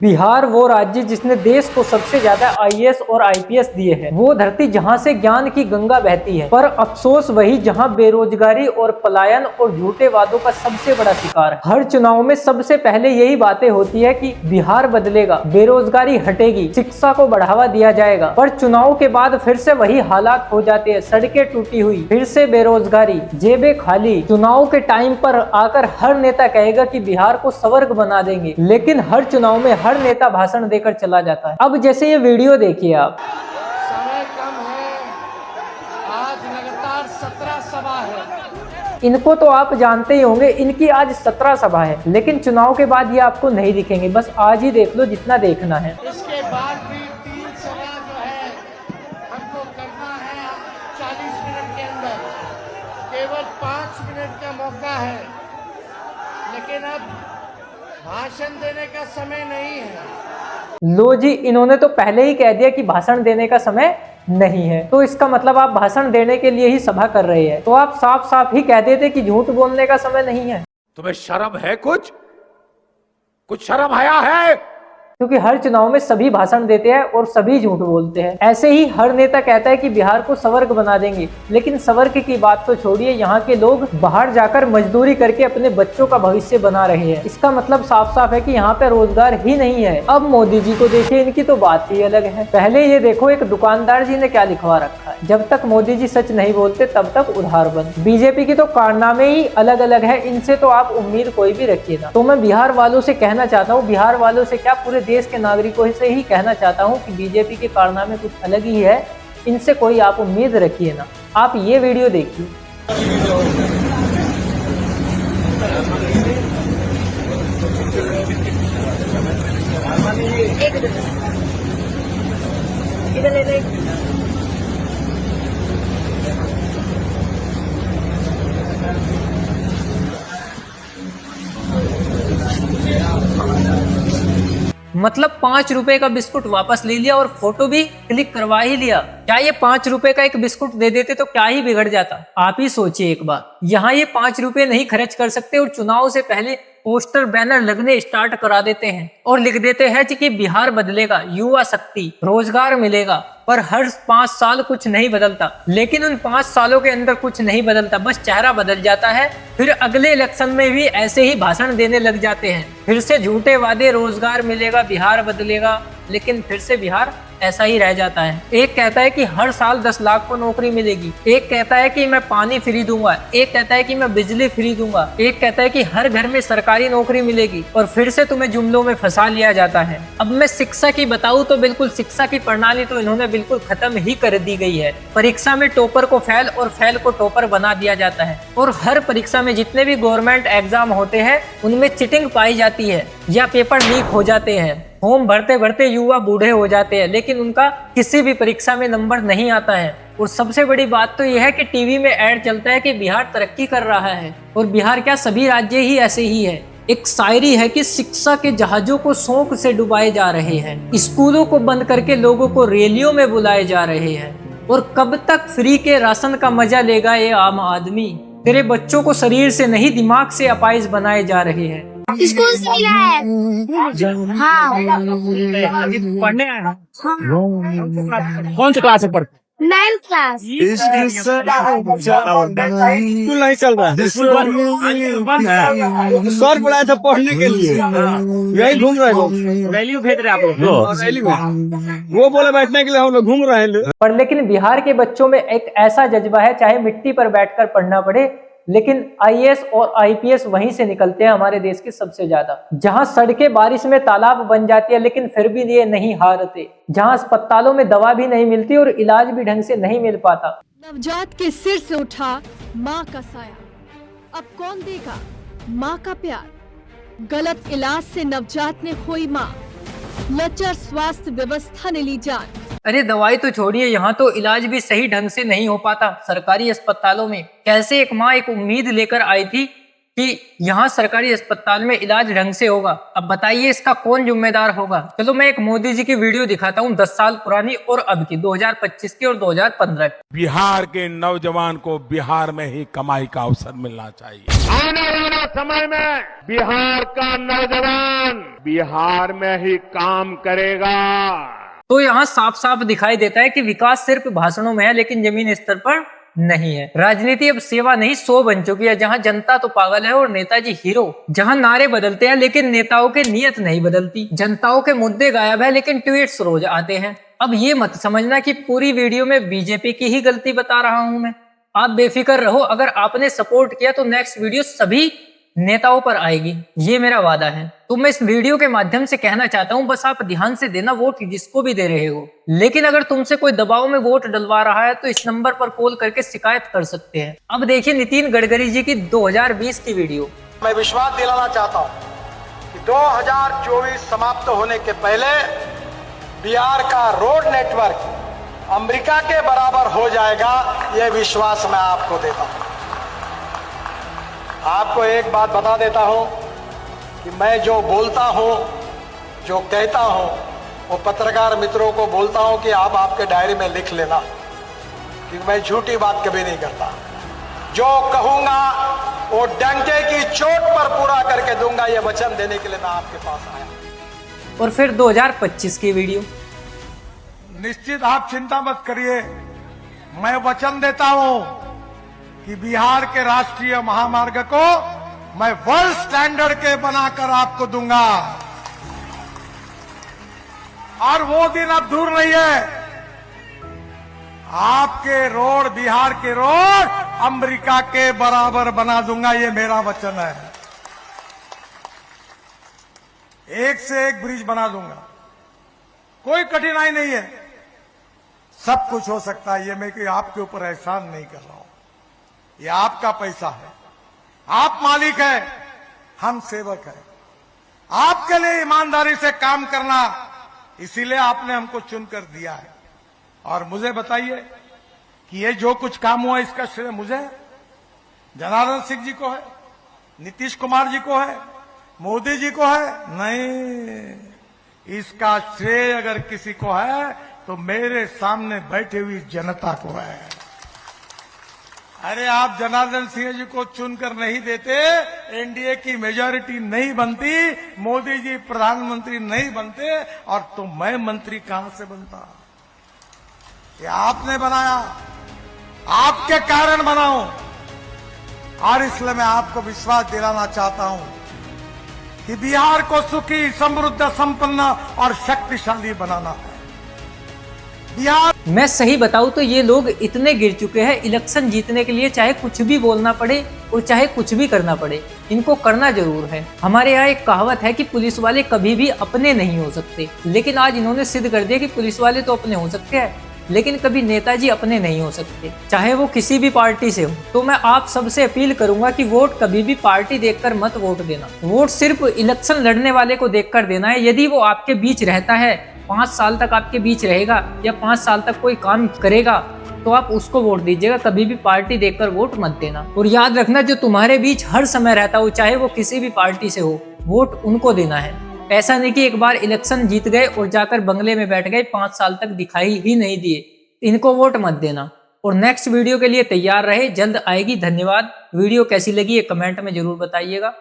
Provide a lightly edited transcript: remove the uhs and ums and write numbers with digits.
बिहार वो राज्य जिसने देश को सबसे ज्यादा आईएएस और आईपीएस दिए हैं। वो धरती जहां से ज्ञान की गंगा बहती है, पर अफसोस वही जहां बेरोजगारी और पलायन और झूठे वादों का सबसे बड़ा शिकार है। हर चुनाव में सबसे पहले यही बातें होती है कि बिहार बदलेगा, बेरोजगारी हटेगी, शिक्षा को बढ़ावा दिया जाएगा, पर चुनाव के बाद फिर से वही हालात हो जाते हैं। सड़कें टूटी हुई, फिर से बेरोजगारी, जेबें खाली। चुनाव के टाइम पर आकर हर नेता कहेगा कि बिहार को स्वर्ग बना देंगे, लेकिन हर चुनाव में हर नेता भाषण देकर चला जाता है। अब जैसे ये वीडियो देखिए आप। समय कम है, आज लगातार 17 सभा है। इनको तो आप जानते ही होंगे, इनकी आज 17 सभा है, लेकिन चुनाव के बाद ये आपको नहीं दिखेंगे। बस आज ही देख लो जितना देखना है। इसके बाद भी 3 सभा जो है हमको करना है 40 मिनट के अंदर। केवल 5 मिनट का मौका है, लेकिन अब भाषण देने का समय नहीं है। लो जी, इन्होंने तो पहले ही कह दिया कि भाषण देने का समय नहीं है, तो इसका मतलब आप भाषण देने के लिए ही सभा कर रहे हैं। तो आप साफ साफ ही कह देते कि झूठ बोलने का समय नहीं है। तुम्हें शर्म है? कुछ शर्म आया है? क्योंकि हर चुनाव में सभी भाषण देते हैं और सभी झूठ बोलते हैं। ऐसे ही हर नेता कहता है कि बिहार को स्वर्ग बना देंगे, लेकिन स्वर्ग की बात तो छोड़िए, यहाँ के लोग बाहर जाकर मजदूरी करके अपने बच्चों का भविष्य बना रहे हैं। इसका मतलब साफ साफ है कि यहाँ पे रोजगार ही नहीं है। अब मोदी जी को देखिए, इनकी तो बात ही अलग है। पहले ये देखो, एक दुकानदार जी ने क्या लिखवा रखा है, जब तक मोदी जी सच नहीं बोलते तब तक उधार बंद। बीजेपी की तो कारनामे ही अलग अलग है, इनसे तो आप उम्मीद कोई भी रखिए ना। तो मैं बिहार वालों से कहना चाहता हूँ, बिहार वालों से क्या पूरे देश के नागरिकों से ही कहना चाहता हूं कि बीजेपी के कारनामे कुछ अलग ही है। इनसे कोई आप उम्मीद रखिए ना। आप ये वीडियो देखिए। मतलब 5 रुपए का बिस्कुट वापस ले लिया और फोटो भी क्लिक करवा ही लिया। क्या ये 5 रुपए का एक बिस्कुट दे देते तो क्या ही बिगड़ जाता? आप ही सोचिए एक बार। यहाँ ये 5 रुपए नहीं खर्च कर सकते और चुनाव से पहले पोस्टर बैनर लगने स्टार्ट करा देते हैं और लिख देते हैं कि बिहार बदलेगा, युवा शक्ति, रोजगार मिलेगा। पर हर 5 साल कुछ नहीं बदलता। लेकिन उन 5 सालों के अंदर कुछ नहीं बदलता, बस चेहरा बदल जाता है। फिर अगले इलेक्शन में भी ऐसे ही भाषण देने लग जाते हैं। फिर से झूठे वादे, रोजगार मिलेगा, बिहार बदलेगा, लेकिन फिर से बिहार ऐसा ही रह जाता है। एक कहता है कि हर साल 10 लाख को नौकरी मिलेगी, एक कहता है कि मैं पानी फ्री दूंगा, एक कहता है कि मैं बिजली फ्री दूंगा, एक कहता है कि हर घर में सरकारी नौकरी मिलेगी, और फिर से तुम्हें जुमलों में फंसा लिया जाता है। अब मैं शिक्षा की बताऊं तो बिल्कुल शिक्षा की प्रणाली तो इन्होंने बिल्कुल खत्म ही कर दी गई है। परीक्षा में टॉपर को फेल और फेल को टॉपर बना दिया जाता है, और हर परीक्षा में जितने भी गवर्नमेंट एग्जाम होते हैं उनमें चिटिंग पाई जाती है या पेपर लीक हो जाते हैं। फॉर्म भरते भरते युवा बूढ़े हो जाते हैं, लेकिन उनका किसी भी परीक्षा में नंबर नहीं आता है। और सबसे बड़ी बात तो यह है कि टीवी में ऐड चलता है कि बिहार तरक्की कर रहा है, और बिहार क्या, सभी राज्य ही ऐसे ही है। एक शायरी है कि शिक्षा के जहाजों को शौक से डुबाए जा रहे हैं, स्कूलों को बंद करके लोगों को रैलियों में बुलाए जा रहे हैं, और कब तक फ्री के राशन का मजा लेगा ये आम आदमी। तेरे बच्चों को शरीर से नहीं दिमाग से अपाइज बनाए जा रहे हैं। स्कूल से मिला है। हाँ। पढ़ने आया है। हाँ। कौन सी क्लास में पढ़ते? 9th class. स्कूल नहीं चल रहा है, स्कूल बंद है। सर बुलाया था पढ़ने के लिए, यही घूम रहे लोग। रैली भेज रहे आप लोग? रैली में वो बोले बैठने के लिए, हम लोग घूम रहे हैं। पर लेकिन बिहार के बच्चों में एक ऐसा जज्बा है, चाहे मिट्टी पर बैठकर पढ़ना पड़े, लेकिन आईएएस और आईपीएस वहीं से निकलते हैं हमारे देश के सबसे ज्यादा। जहां सड़कें बारिश में तालाब बन जाती है, लेकिन फिर भी ये नहीं हारते। जहां अस्पतालों में दवा भी नहीं मिलती और इलाज भी ढंग से नहीं मिल पाता। नवजात के सिर से उठा माँ का साया, अब कौन देगा माँ का प्यार? गलत इलाज से नवजात ने खोई माँ, लचर स्वास्थ्य व्यवस्था ने ली जान। अरे दवाई तो छोड़िए, यहाँ तो इलाज भी सही ढंग से नहीं हो पाता सरकारी अस्पतालों में। कैसे एक माँ एक उम्मीद लेकर आई थी कि यहाँ सरकारी अस्पताल में इलाज ढंग से होगा। अब बताइए इसका कौन जिम्मेदार होगा? चलो मैं एक मोदी जी की वीडियो दिखाता हूँ, 10 साल पुरानी और अब की, 2025 की और 2015 की। बिहार के नौजवान को बिहार में ही कमाई का अवसर मिलना चाहिए। आने वाला समय में बिहार का नौजवान बिहार में ही काम करेगा। तो यहाँ साफ साफ दिखाई देता है कि विकास सिर्फ भाषणों में है लेकिन जमीन स्तर पर नहीं है। राजनीति अब सेवा नहीं 100 बन चुकी है, जहाँ जनता तो पागल है और नेताजी हीरो। जहाँ नारे बदलते हैं लेकिन नेताओं के नियत नहीं बदलती। जनताओं के मुद्दे गायब है लेकिन ट्वीट्स रोज आते हैं। अब ये मत समझना कि पूरी वीडियो में बीजेपी की ही गलती बता रहा हूं मैं। आप बेफिक्र रहो, अगर आपने सपोर्ट किया तो नेक्स्ट वीडियो सभी नेताओं पर आएगी, ये मेरा वादा है। तो मैं इस वीडियो के माध्यम से कहना चाहता हूं, बस आप ध्यान से देना वोट जिसको भी दे रहे हो। लेकिन अगर तुमसे कोई दबाव में वोट डलवा रहा है तो इस नंबर पर कॉल करके शिकायत कर सकते हैं। अब देखिए नितिन गडकरी जी की 2020 की वीडियो। मैं विश्वास दिलाना चाहता हूं कि 2024 समाप्त होने के पहले बिहार का रोड नेटवर्क अमेरिका के बराबर हो जाएगा, यह विश्वास मैं आपको देता हूं। आपको एक बात बता देता हूं कि मैं जो बोलता हूं, जो कहता हूं, वो पत्रकार मित्रों को बोलता हूं कि आप आपके डायरी में लिख लेना कि मैं झूठी बात कभी नहीं करता। जो कहूंगा वो डंके की चोट पर पूरा करके दूंगा, ये वचन देने के लिए मैं आपके पास आया। और फिर 2025 की वीडियो। निश्चित आप चिंता मत करिए, मैं वचन देता हूं कि बिहार के राष्ट्रीय महामार्ग को मैं वर्ल्ड स्टैंडर्ड के बनाकर आपको दूंगा। और वो दिन अब दूर नहीं है, आपके रोड, बिहार के रोड अमेरिका के बराबर बना दूंगा, ये मेरा वचन है। एक से एक ब्रिज बना दूंगा, कोई कठिनाई नहीं है, सब कुछ हो सकता है। ये मैं कोई आपके ऊपर एहसान नहीं कर रहा हूं, ये आपका पैसा है, आप मालिक है, हम सेवक है। आपके लिए ईमानदारी से काम करना, इसीलिए आपने हमको चुनकर दिया है। और मुझे बताइए कि ये जो कुछ काम हुआ इसका श्रेय मुझे है, जनार्दन सिंह जी को है, नीतीश कुमार जी को है, मोदी जी को है? नहीं, इसका श्रेय अगर किसी को है तो मेरे सामने बैठी हुई जनता को है। अरे आप जनार्दन सिंह जी को चुनकर नहीं देते, एनडीए की मेजॉरिटी नहीं बनती, मोदी जी प्रधानमंत्री नहीं बनते, और तो मैं मंत्री कहां से बनता? ये आपने बनाया, आपके कारण बनाऊं। और इसलिए मैं आपको विश्वास दिलाना चाहता हूं कि बिहार को सुखी, समृद्ध, संपन्न और शक्तिशाली बनाना है। बिहार, मैं सही बताऊं तो ये लोग इतने गिर चुके हैं, इलेक्शन जीतने के लिए चाहे कुछ भी बोलना पड़े और चाहे कुछ भी करना पड़े, इनको करना जरूर है। हमारे यहाँ एक कहावत है कि पुलिस वाले कभी भी अपने नहीं हो सकते, लेकिन आज इन्होंने सिद्ध कर दिया कि पुलिस वाले तो अपने हो सकते हैं लेकिन कभी नेताजी अपने नहीं हो सकते, चाहे वो किसी भी पार्टी से हो। तो मैं आप सबसे अपील करूंगा कि वोट कभी भी पार्टी देखकर मत वोट देना, वोट सिर्फ इलेक्शन लड़ने वाले को देखकर देना है। यदि वो आपके बीच रहता है, 5 साल तक आपके बीच रहेगा या 5 साल तक कोई काम करेगा, तो आप उसको वोट दीजिएगा, कभी भी पार्टी देखकर वोट मत देना। और याद रखना, जो तुम्हारे बीच हर समय रहता हो, चाहे वो किसी भी पार्टी से हो, वोट उनको देना है। ऐसा नहीं कि एक बार इलेक्शन जीत गए और जाकर बंगले में बैठ गए, 5 साल तक दिखाई ही नहीं दिए, इनको वोट मत देना। और नेक्स्ट वीडियो के लिए तैयार रहे, जल्द आएगी। धन्यवाद। वीडियो कैसी लगी ये कमेंट में जरूर बताइएगा।